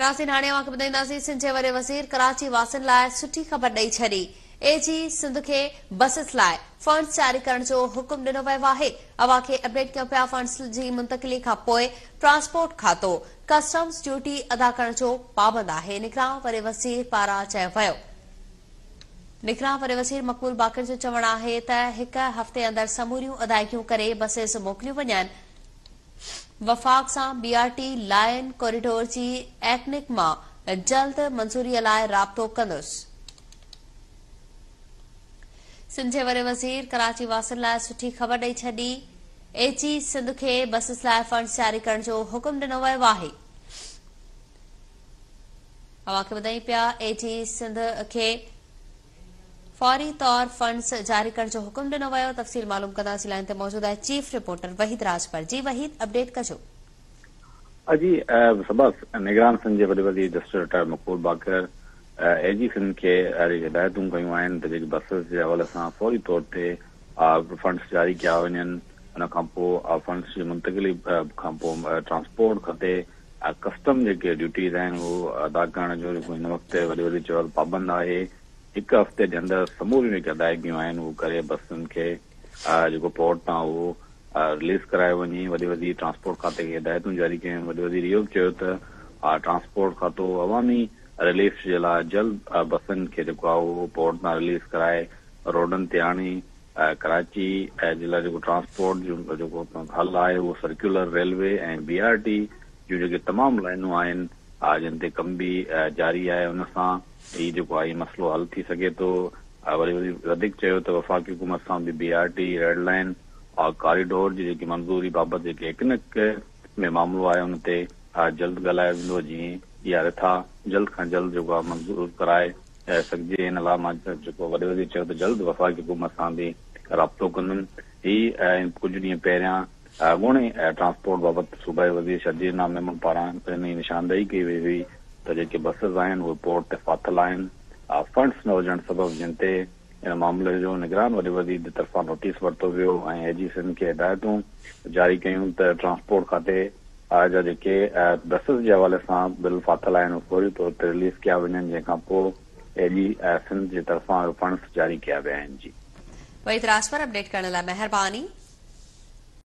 नाज़रीन हाणे अवांखे ॿुधाईंदासीं सिंध जे वॾे वज़ीर कराची वासियुनि लाइ सुठी ख़बर ॾेई छॾी। एजी सिंध खे बसिस लाइ फंड्स जारी करण जो हुकुम ॾिनो वियो आहे। अवांखे अपडेट कयूं पिया फंड्स जी मुंतक़िली खां पोइ ट्रांसपोर्ट खातो कस्टम्स ड्यूटी अदा करण जो पाबंद आहे। निगरान वॾे वज़ीर पारां चयो वियो। निगरान वॾे वज़ीर मक़बूल बाक़र जो चवणु आहे त हिक हफ़्ते अंदरि समूरियूं अदायगियूं करे बसिस मोकिलियूं वञनि। वफ़ाक़ सां बीआरटी लायन कॉरिडोर जी एक्निक मां जल्द मंज़ूरीअ लाइ राब्तो कंदुसि। सिंध जे वॾे वज़ीर कराची वासियुनि लाइ सुठी ख़बर ॾेई छॾी। एजी सिंध खे बसिस लाइ फंड्स जारी करण जो हुकुम ॾिनो वियो आहे। अवांखे ॿुधायूं पिया एजी सिंध खे फौरी तौर फंड्स जारी करण जो हुकुम ॾिनो वियो। तफ़सील मालूम कंदासीं। लाइन ते मौजूद आहे चीफ रिपोर्टर वहीद राजपर। जी वहीद, अपडेट कजो। जी सबा निगरान सिंध जे वॾे वज़ीर जस्टिस रिटायर मक़बूल बाक़र एजी सिंध खे हिदायतूं कयूं आहिनि त जेकी बसिस जे हवाले सां फौरी तौर ते फंड्स जारी कया वञनि। उन खां पोइ फंड्स जी मुंतक़िली खां पोइ ट्रांसपोर्ट खते कस्टम जेके ड्यूटीज़ आहिनि उहो अदा करण जो जेको हिन वक़्तु वॾे वॾे चवल पाबंद आहे। हिक हफ़्ते जे अंदरि समूरियूं जेके अदायगियूं आहिनि उहो करे बसियुनि खे जेको पोर्ट तां उहो रिलीज़ करायो वञे। वॾे वॾी ट्रांसपोर्ट खाते खे हिदायतूं जारी कयूं। वॾे वॾी इहो बि चयो त ट्रांसपोर्ट खातो अवामी रिलीफ जे लाइ जल्द बसियुनि खे जेको आहे उहो पोर्ट तां रिलीज़ कराए रोडनि ते आणे कराची जे लाइ जेको ट्रांसपोर्ट जो जेको हल आहे उहो सर्कुलर रेलवे ऐं बीआरटी जूं जेके तमामु लाइनूं आहिनि जिन ते कम बि जारी आहे उन सां हीउ जेको आहे मसइलो हल थी सघे थो। वरी वधीक चयो त वफ़ाक़ी हुकूमत सां बि बीआरटी रेड लाइन कॉरिडोर जी जेकी मंज़ूरी बाबति जेके इकनिक में मामिलो आहे उन ते जल्द ॻाल्हायो वेंदो। जीअं इहा रिथा जल्द खां जल्द जेको आहे मंज़ूर कराए सघिजे। हिन लाइ मां जेको वॾे वॾे चयो त जल्द वफ़ाक़ी हुकूमत सां बि राब्तो कंदुमि। हीउ कुझु ॾींहं पहिरियां अॻूणे ट्रांसपोर्ट बाबति सूबाई वज़ीर शर्जील मेमन पारां इन जी निशानदेही कई वई हुई त जेके बसिस आहिनि उहे पोर्ट ते फाथल आहिनि। फंड्स न हुजण सबबि जिन ते इन मामले जो निगरान वॾे वज़ीर तरफ़ां नोटिस वरितो वियो ऐं एजी सिंध खे हिदायतूं जारी कयूं त ट्रांसपोर्ट खाते जा जेके बसिस जे हवाले सां बिल फाथल आहिनि उहे फौरी तौर ते रिलीज़ कया वञनि। जंहिंखां पोइ एजी सिंध जे तरफ़ां फंड्स जारी कया विया आहिनि। जी वहीद राजपर, अपडेट करण लाइ महिरबानी।